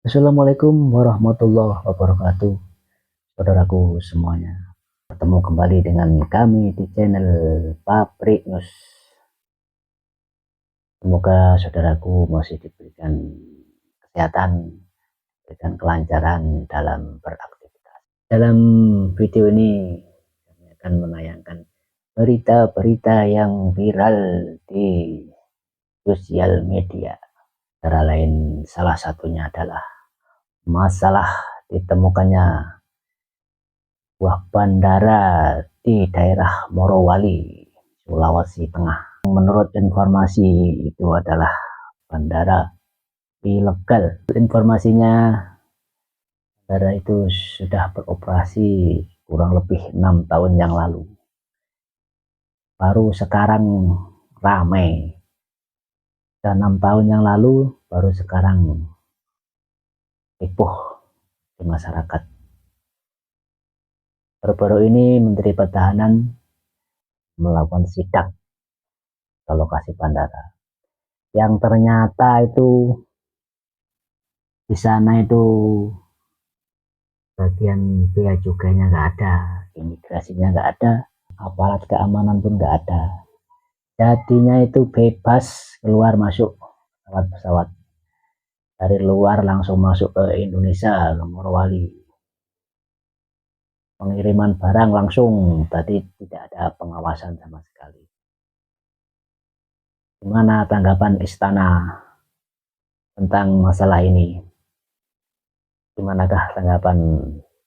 Assalamualaikum warahmatullahi wabarakatuh, saudaraku semuanya. Bertemu kembali dengan kami di channel Pabrik News. Semoga saudaraku masih diberikan kesehatan, diberikan kelancaran dalam beraktivitas. Dalam video ini kami akan menayangkan berita-berita yang viral di sosial media. Antara lain salah satunya adalah masalah ditemukannya sebuah bandara di daerah Morowali, Sulawesi Tengah. Menurut informasi itu adalah bandara ilegal. Informasinya bandara itu sudah beroperasi kurang lebih 6 tahun yang lalu. Baru sekarang ramai. Dan 6 tahun yang lalu baru sekarang heboh di masyarakat. Baru-baru ini Menteri Pertahanan melakukan sidak ke lokasi bandara, yang ternyata itu di sana itu bagian bea cukainya nggak ada, imigrasinya nggak ada, aparat keamanan pun nggak ada. Jadinya itu bebas keluar masuk pesawat-pesawat dari luar langsung masuk ke Indonesia, ke Morowali. Pengiriman barang langsung, tadi tidak ada pengawasan sama sekali. Gimana tanggapan istana tentang masalah ini? Gimanakah tanggapan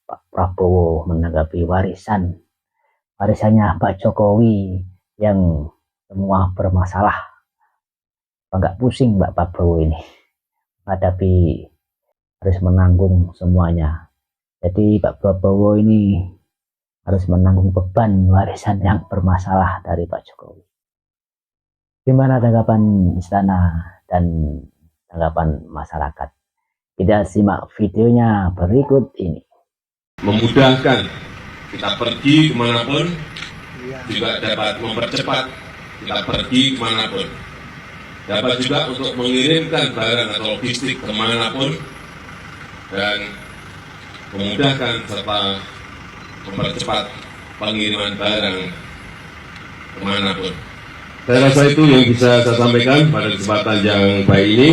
Pak Prabowo menanggapi warisannya Pak Jokowi yang semua bermasalah? Enggak pusing Pak Prabowo ini menghadapi harus menanggung semuanya. Jadi Pak Prabowo ini harus menanggung beban warisan yang bermasalah dari Pak Jokowi. Gimana tanggapan istana dan tanggapan masyarakat? Kita simak videonya berikut ini. Memudahkan kita pergi kemanapun, juga dapat mempercepat kita pergi kemanapun. Dapat juga untuk mengirimkan barang atau logistik kemanapun, dan memudahkan serta mempercepat pengiriman barang kemanapun. Saya rasa itu yang bisa saya sampaikan pada kesempatan yang baik ini.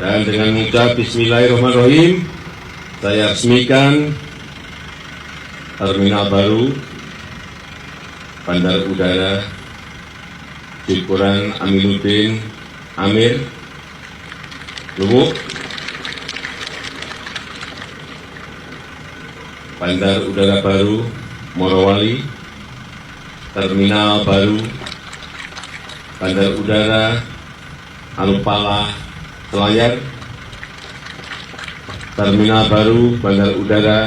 Dan dengan mengucap Bismillahirrahmanirrahim, saya resmikan terminal baru Bandar Udara Syukuran Aminuddin Amir Luwuk, Bandar Udara baru Morowali, terminal baru Bandar Udara Alupala Selayar, terminal baru Bandar Udara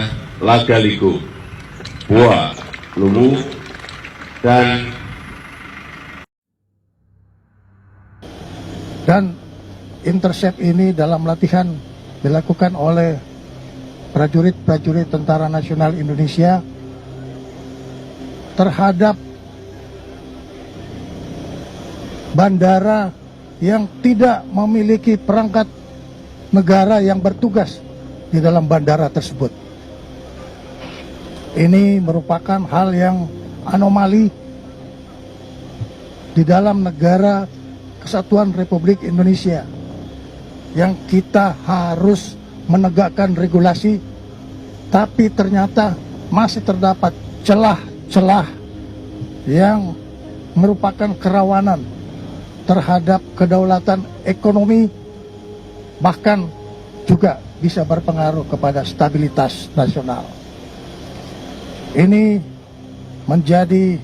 Lagaligo, Bua, Luwu, dan intercept ini dalam latihan dilakukan oleh prajurit-prajurit Tentara Nasional Indonesia terhadap bandara yang tidak memiliki perangkat negara yang bertugas di dalam bandara tersebut. Ini merupakan hal yang anomali di dalam negara Kesatuan Republik Indonesia, yang kita harus menegakkan regulasi, tapi ternyata masih terdapat celah-celah yang merupakan kerawanan terhadap kedaulatan ekonomi, bahkan juga bisa berpengaruh kepada stabilitas nasional. Ini menjadi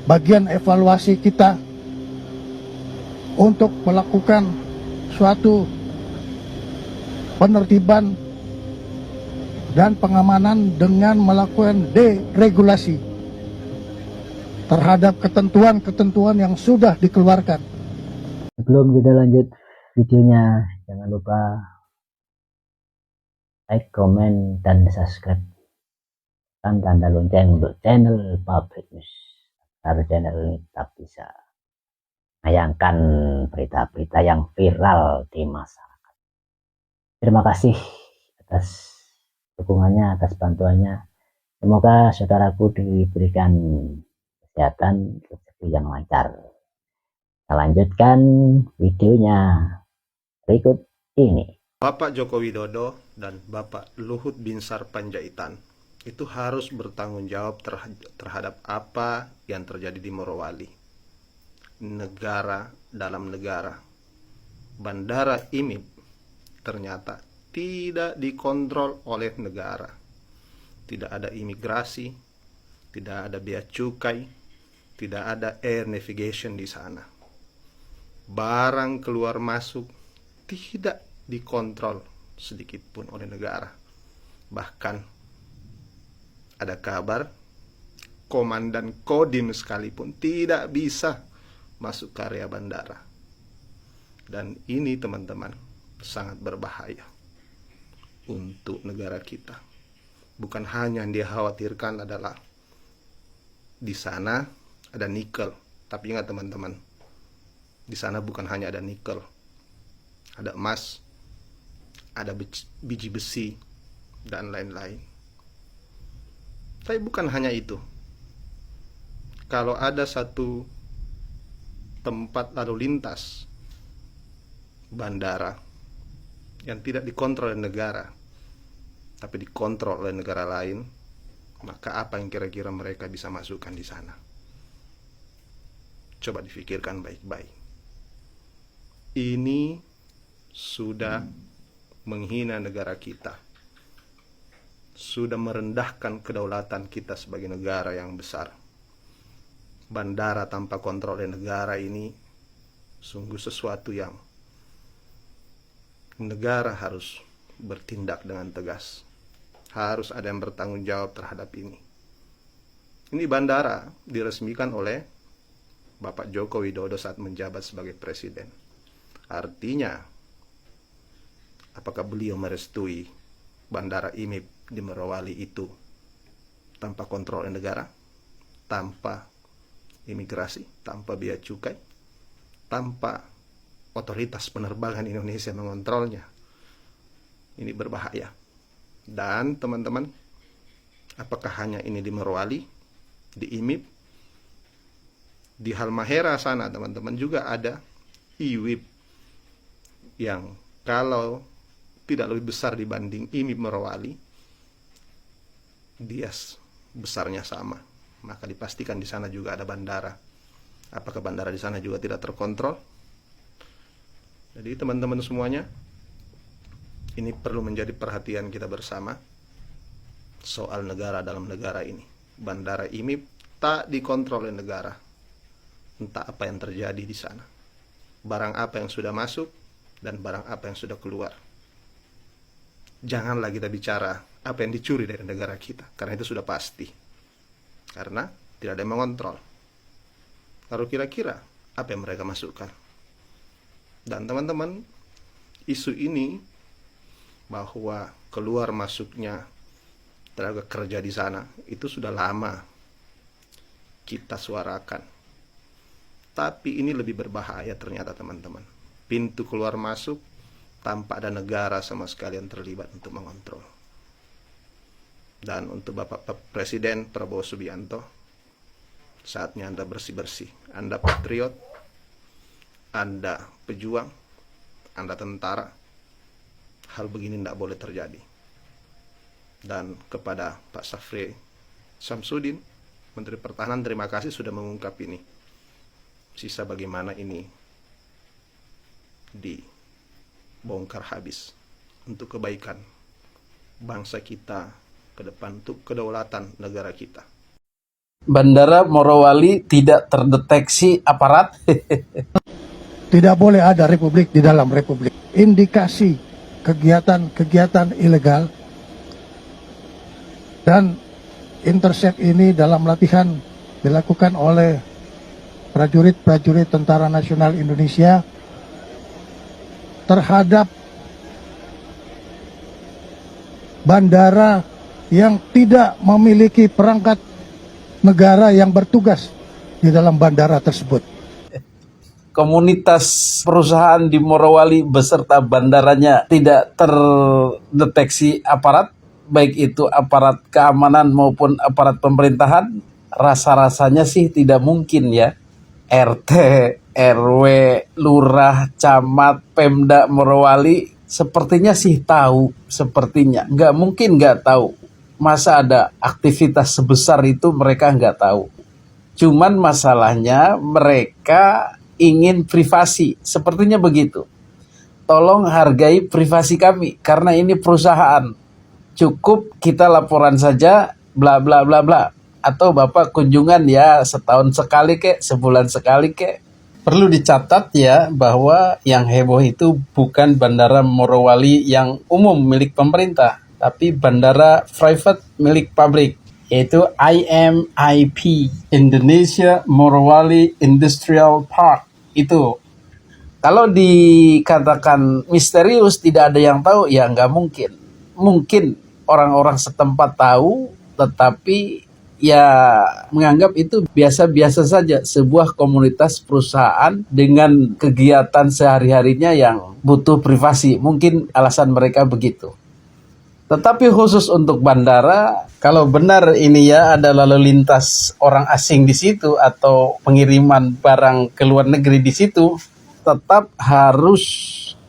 bagian evaluasi kita untuk melakukan suatu penertiban dan pengamanan dengan melakukan deregulasi terhadap ketentuan-ketentuan yang sudah dikeluarkan. Sebelum kita lanjut videonya, jangan lupa like, komen, dan subscribe, dan tanda lonceng untuk channel Pabrik News, agar channel ini tetap bisa menayangkan berita-berita yang viral di masyarakat. Terima kasih atas dukungannya, atas bantuannya. Semoga saudaraku diberikan kesehatan, rezeki yang lancar. Kita lanjutkan videonya berikut ini. Bapak Joko Widodo dan Bapak Luhut Binsar Panjaitan itu harus bertanggung jawab terhadap apa yang terjadi di Morowali. Negara dalam negara. Bandara IMIB ternyata tidak dikontrol oleh negara. Tidak ada imigrasi, tidak ada bea cukai, tidak ada air navigation di sana. Barang keluar masuk tidak dikontrol sedikit pun oleh negara. Bahkan ada kabar komandan Kodim sekalipun tidak bisa masuk ke area bandara. Dan ini teman-teman sangat berbahaya untuk negara kita. Bukan hanya yang dikhawatirkan adalah di sana ada nikel, tapi ingat teman-teman, di sana bukan hanya ada nikel, ada emas, ada biji besi, dan lain-lain. Tapi bukan hanya itu. Kalau ada satu tempat lalu lintas bandara yang tidak dikontrol oleh negara, tapi dikontrol oleh negara lain, maka apa yang kira-kira mereka bisa masukkan di sana? Coba difikirkan baik-baik. Ini sudah menghina negara kita, sudah merendahkan kedaulatan kita sebagai negara yang besar. Bandara tanpa kontrol oleh negara ini sungguh sesuatu yang negara harus bertindak dengan tegas. Harus ada yang bertanggung jawab terhadap ini. Ini bandara diresmikan oleh Bapak Joko Widodo saat menjabat sebagai presiden. Artinya, apakah beliau merestui bandara IMIB di Morowali itu tanpa kontrol negara, tanpa imigrasi, tanpa bea cukai, tanpa otoritas penerbangan Indonesia mengontrolnya? Ini berbahaya. Dan teman-teman, apakah hanya ini di Morowali, di IMIB? Di Halmahera sana teman-teman juga ada IWIB yang kalau tidak lebih besar dibanding IMIB Morowali, dia besarnya sama. Maka dipastikan di sana juga ada bandara. Apakah bandara di sana juga tidak terkontrol? Jadi teman-teman semuanya, ini perlu menjadi perhatian kita bersama soal negara dalam negara ini. Bandara IMIB tak dikontrol oleh negara. Entah apa yang terjadi di sana. Barang apa yang sudah masuk dan barang apa yang sudah keluar. Janganlah kita bicara apa yang dicuri dari negara kita, karena itu sudah pasti. Karena tidak ada yang mengontrol. Lalu kira-kira apa yang mereka masukkan? Dan teman-teman, isu ini bahwa keluar masuknya tenaga kerja di sana itu sudah lama kita suarakan. Tapi ini lebih berbahaya ternyata teman-teman. Pintu keluar masuk tanpa ada negara sama sekali yang terlibat untuk mengontrol. Dan untuk Bapak Presiden Prabowo Subianto, saatnya Anda bersih-bersih. Anda patriot, Anda pejuang, Anda tentara. Hal begini tidak boleh terjadi. Dan kepada Pak Syafri Samsudin, Menteri Pertahanan, terima kasih sudah mengungkap ini. Sisa bagaimana ini dibongkar habis untuk kebaikan bangsa kita ke depan, untuk kedaulatan negara kita. Bandara Morowali tidak terdeteksi aparat. Tidak boleh ada republik di dalam republik. Indikasi kegiatan-kegiatan ilegal dan intercept ini dalam latihan dilakukan oleh prajurit-prajurit Tentara Nasional Indonesia terhadap bandara yang tidak memiliki perangkat negara yang bertugas di dalam bandara tersebut. komunitas perusahaan di Morowali beserta bandaranya tidak terdeteksi aparat, baik itu aparat keamanan maupun aparat pemerintahan? Rasa-rasanya sih tidak mungkin ya. RT, RW, lurah, camat, Pemda Morowali sepertinya sih tahu, sepertinya. Nggak mungkin nggak tahu. Masa ada aktivitas sebesar itu mereka nggak tahu. Cuman masalahnya mereka ingin privasi, sepertinya begitu. Tolong hargai privasi kami, karena ini perusahaan. Cukup kita laporan saja, bla bla bla bla. Atau Bapak kunjungan ya setahun sekali kek, sebulan sekali kek. Perlu dicatat ya bahwa yang heboh itu bukan Bandara Morowali yang umum milik pemerintah, tapi bandara private milik pabrik, yaitu IMIP, Indonesia Morowali Industrial Park. Itu kalau dikatakan misterius tidak ada yang tahu, ya nggak mungkin. Mungkin orang-orang setempat tahu, tetapi ya menganggap itu biasa-biasa saja, sebuah komunitas perusahaan dengan kegiatan sehari-harinya yang butuh privasi. Mungkin alasan mereka begitu. Tetapi khusus untuk bandara, kalau benar ini ya ada lalu lintas orang asing di situ atau pengiriman barang ke luar negeri di situ, tetap harus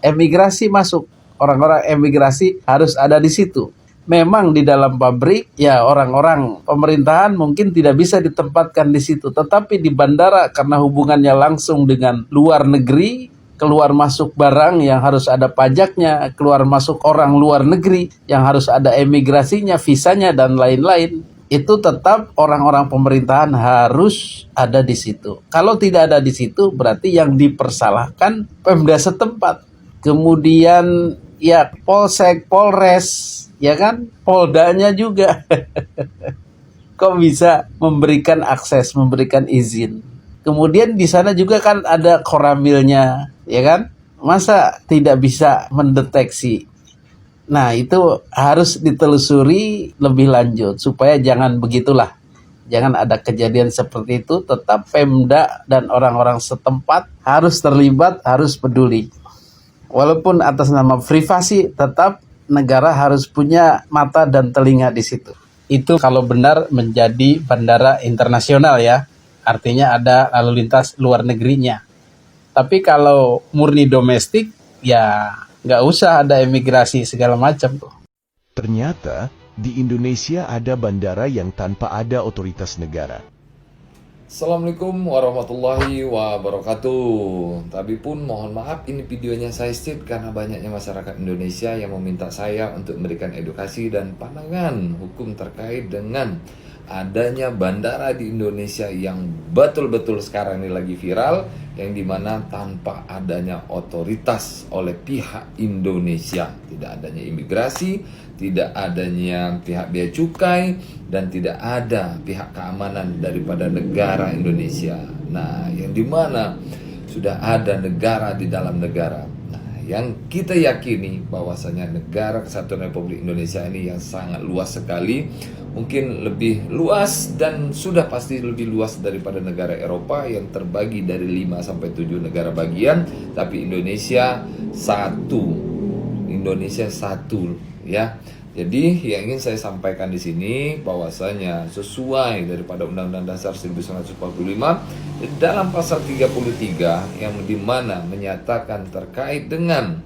emigrasi masuk. Orang-orang emigrasi harus ada di situ. Memang di dalam pabrik, ya orang-orang pemerintahan mungkin tidak bisa ditempatkan di situ. Tetapi di bandara karena hubungannya langsung dengan luar negeri, keluar masuk barang yang harus ada pajaknya, keluar masuk orang luar negeri yang harus ada emigrasinya, visanya, dan lain-lain. Itu tetap orang-orang pemerintahan harus ada di situ. Kalau tidak ada di situ, berarti yang dipersalahkan Pemda setempat. Kemudian ya Polsek, Polres, ya kan, Poldanya juga. Kok bisa memberikan akses, memberikan izin? Kemudian di sana juga kan ada koramilnya, ya kan? Masa tidak bisa mendeteksi? Nah, itu harus ditelusuri lebih lanjut supaya jangan begitulah. Jangan ada kejadian seperti itu. Tetap Pemda dan orang-orang setempat harus terlibat, harus peduli. Walaupun atas nama privasi, tetap negara harus punya mata dan telinga di situ. Itu kalau benar menjadi bandara internasional ya. Artinya ada lalu lintas luar negerinya. Tapi kalau murni domestik, ya nggak usah ada emigrasi segala macam tuh. Ternyata di Indonesia ada bandara yang tanpa ada otoritas negara. Assalamualaikum warahmatullahi wabarakatuh. Tapi pun mohon maaf, ini videonya saya skip karena banyaknya masyarakat Indonesia yang meminta saya untuk memberikan edukasi dan pandangan hukum terkait dengan adanya bandara di Indonesia yang betul-betul sekarang ini lagi viral, yang dimana tanpa adanya otoritas oleh pihak Indonesia, tidak adanya imigrasi, tidak adanya pihak bea cukai, dan tidak ada pihak keamanan daripada negara Indonesia. Nah, yang dimana sudah ada negara di dalam negara. Nah, yang kita yakini bahwasanya negara Kesatuan Republik Indonesia ini yang sangat luas sekali, mungkin lebih luas dan sudah pasti lebih luas daripada negara Eropa yang terbagi dari 5 sampai 7 negara bagian, tapi Indonesia satu. Indonesia satu ya. Jadi yang ingin saya sampaikan di sini bahwasanya sesuai daripada Undang-Undang Dasar 1945 dalam pasal 33 yang dimana menyatakan terkait dengan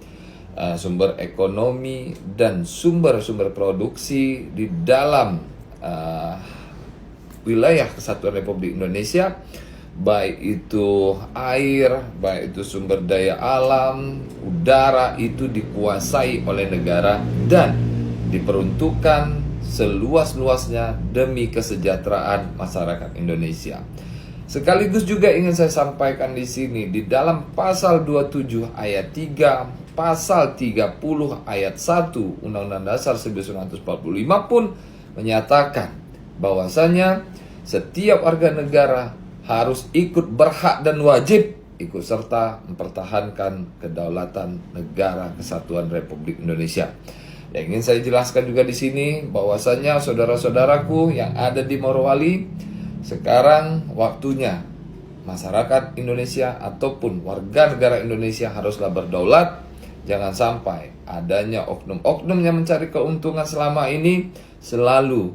sumber ekonomi dan sumber-sumber produksi di dalam wilayah Kesatuan Republik Indonesia, baik itu air, baik itu sumber daya alam, udara, itu dikuasai oleh negara dan diperuntukkan seluas-luasnya demi kesejahteraan masyarakat Indonesia. Sekaligus juga ingin saya sampaikan di sini di dalam pasal 27 ayat 3, pasal 30 ayat 1 Undang-Undang Dasar 1945 pun menyatakan bahwasanya setiap warga negara harus ikut berhak dan wajib ikut serta mempertahankan kedaulatan negara Kesatuan Republik Indonesia. Yang ingin saya jelaskan juga di sini bahwasanya saudara-saudaraku yang ada di Morowali, sekarang waktunya masyarakat Indonesia ataupun warga negara Indonesia haruslah berdaulat. Jangan sampai adanya oknum-oknum yang mencari keuntungan selama ini selalu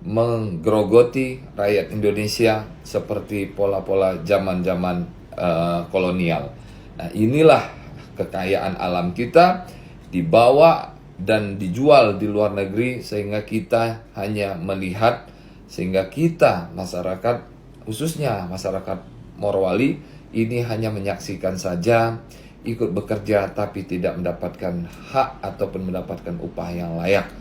menggerogoti rakyat Indonesia seperti pola-pola zaman-zaman kolonial. Nah, inilah kekayaan alam kita dibawa dan dijual di luar negeri sehingga kita hanya melihat, sehingga kita masyarakat, khususnya masyarakat Morowali ini hanya menyaksikan saja, ikut bekerja tapi tidak mendapatkan hak ataupun mendapatkan upah yang layak.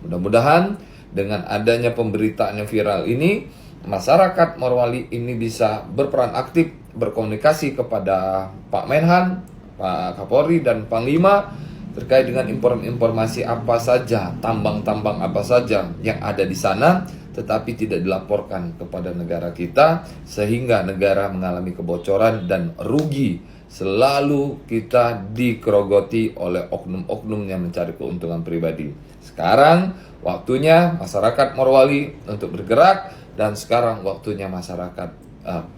Mudah-mudahan dengan adanya pemberitaan yang viral ini, masyarakat Morowali ini bisa berperan aktif berkomunikasi kepada Pak Menhan, Pak Kapolri dan Panglima terkait dengan informasi apa saja, tambang-tambang apa saja yang ada di sana tetapi tidak dilaporkan kepada negara kita, sehingga negara mengalami kebocoran dan rugi. Selalu kita dikerogoti oleh oknum-oknum yang mencari keuntungan pribadi. Sekarang waktunya masyarakat Morowali untuk bergerak, dan sekarang waktunya masyarakat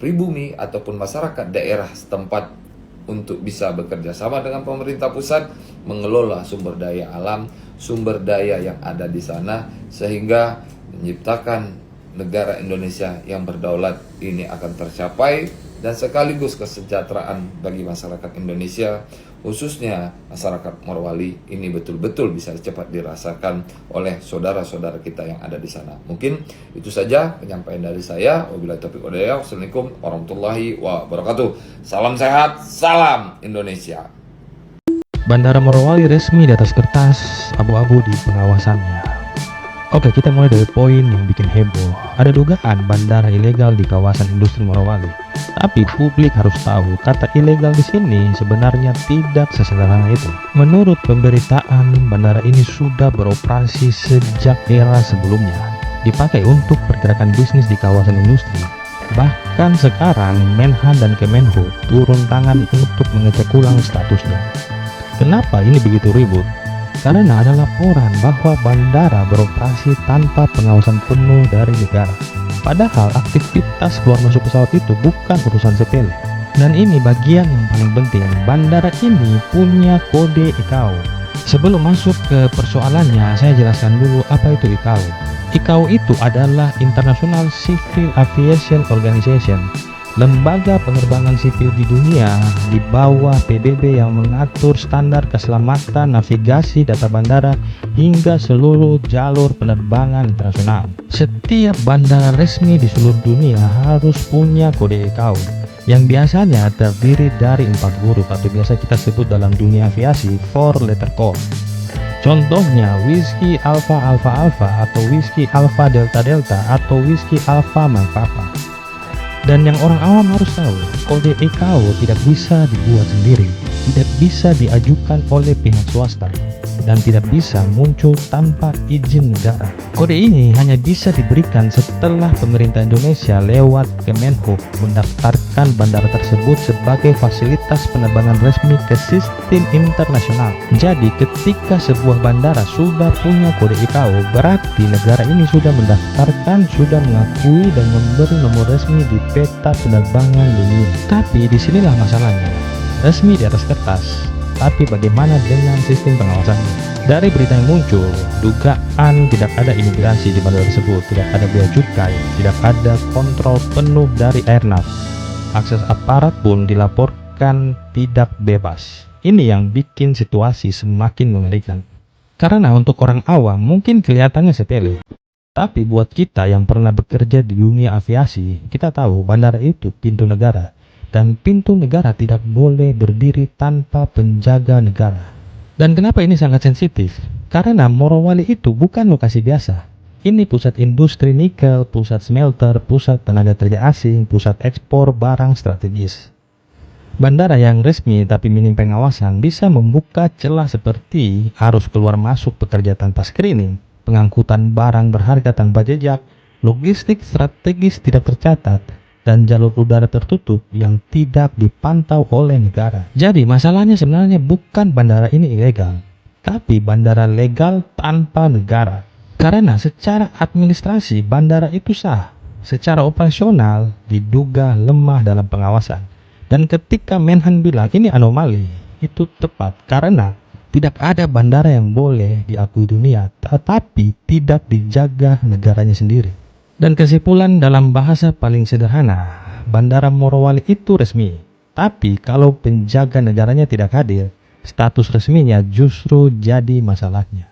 pribumi ataupun masyarakat daerah setempat untuk bisa bekerja sama dengan pemerintah pusat mengelola sumber daya alam, sumber daya yang ada di sana, sehingga menciptakan negara Indonesia yang berdaulat ini akan tercapai, dan sekaligus kesejahteraan bagi masyarakat Indonesia, khususnya masyarakat Morowali ini betul-betul bisa cepat dirasakan oleh saudara-saudara kita yang ada di sana. Mungkin itu saja penyampaian dari saya. Wabillahi taufiq wal hidayah. Wassalamualaikum warahmatullahi wabarakatuh. Salam sehat, salam Indonesia. Bandara Morowali resmi di atas kertas, abu-abu di pengawasannya. Oke, kita mulai dari poin yang bikin heboh. Ada dugaan bandara ilegal di kawasan industri Morowali. Tapi publik harus tahu, kata ilegal di sini sebenarnya tidak sesederhana itu. Menurut pemberitaan, bandara ini sudah beroperasi sejak era sebelumnya. Dipakai untuk pergerakan bisnis di kawasan industri. Bahkan sekarang Menhan dan Kemenhub turun tangan untuk mengecek ulang statusnya. Kenapa ini begitu ribut? Karena ada laporan bahwa bandara beroperasi tanpa pengawasan penuh dari negara. Padahal aktivitas keluar masuk pesawat itu bukan urusan sepele. Dan ini bagian yang paling penting, bandara ini punya kode ICAO. Sebelum masuk ke persoalannya, saya jelaskan dulu apa itu ICAO. ICAO itu adalah International Civil Aviation Organization, lembaga penerbangan sipil di dunia di bawah PBB yang mengatur standar keselamatan navigasi data bandara hingga seluruh jalur penerbangan internasional. Setiap bandara resmi di seluruh dunia harus punya kode ICAO yang biasanya terdiri dari 4 huruf atau biasa kita sebut dalam dunia aviasi 4 letter code. Contohnya Whiskey Alpha Alpha Alpha atau Whiskey Alpha Delta Delta atau Whiskey Alpha Mike Papa. Dan yang orang awam harus tahu, kode ICAO tidak bisa dibuat sendiri, tidak bisa diajukan oleh pihak swasta, dan tidak bisa muncul tanpa izin negara. Kode ini hanya bisa diberikan setelah pemerintah Indonesia lewat Kemenhub mendaftarkan bandara tersebut sebagai fasilitas penerbangan resmi ke sistem internasional. Jadi ketika sebuah bandara sudah punya kode ICAO, berarti negara ini sudah mendaftarkan, sudah mengakui dan memberi nomor resmi di peta penerbangan dunia. Tapi disinilah masalahnya, resmi di atas kertas, tapi bagaimana dengan sistem pengawasannya? Dari berita yang muncul, dugaan tidak ada imigrasi di bandara tersebut, tidak ada bea cukai, tidak ada kontrol penuh dari airnav. Akses aparat pun dilaporkan tidak bebas. Ini yang bikin situasi semakin mengerikan. Karena untuk orang awam mungkin kelihatannya sepele, tapi buat kita yang pernah bekerja di dunia aviasi, kita tahu bandara itu pintu negara. Dan pintu negara tidak boleh berdiri tanpa penjaga negara. Dan kenapa ini sangat sensitif? Karena Morowali itu bukan lokasi biasa. Ini pusat industri nikel, pusat smelter, pusat tenaga kerja asing, pusat ekspor barang strategis. Bandara yang resmi tapi minim pengawasan bisa membuka celah seperti arus keluar masuk pekerja tanpa screening, pengangkutan barang berharga tanpa jejak, logistik strategis tidak tercatat, dan jalur udara tertutup yang tidak dipantau oleh negara. Jadi masalahnya sebenarnya bukan bandara ini ilegal, tapi bandara legal tanpa negara. Karena secara administrasi bandara itu sah, secara operasional diduga lemah dalam pengawasan. Dan ketika Menhan bilang ini anomali, itu tepat karena tidak ada bandara yang boleh diakui dunia tetapi tidak dijaga negaranya sendiri. Dan kesimpulan dalam bahasa paling sederhana, Bandara Morowali itu resmi, tapi kalau penjaga negaranya tidak hadir, status resminya justru jadi masalahnya.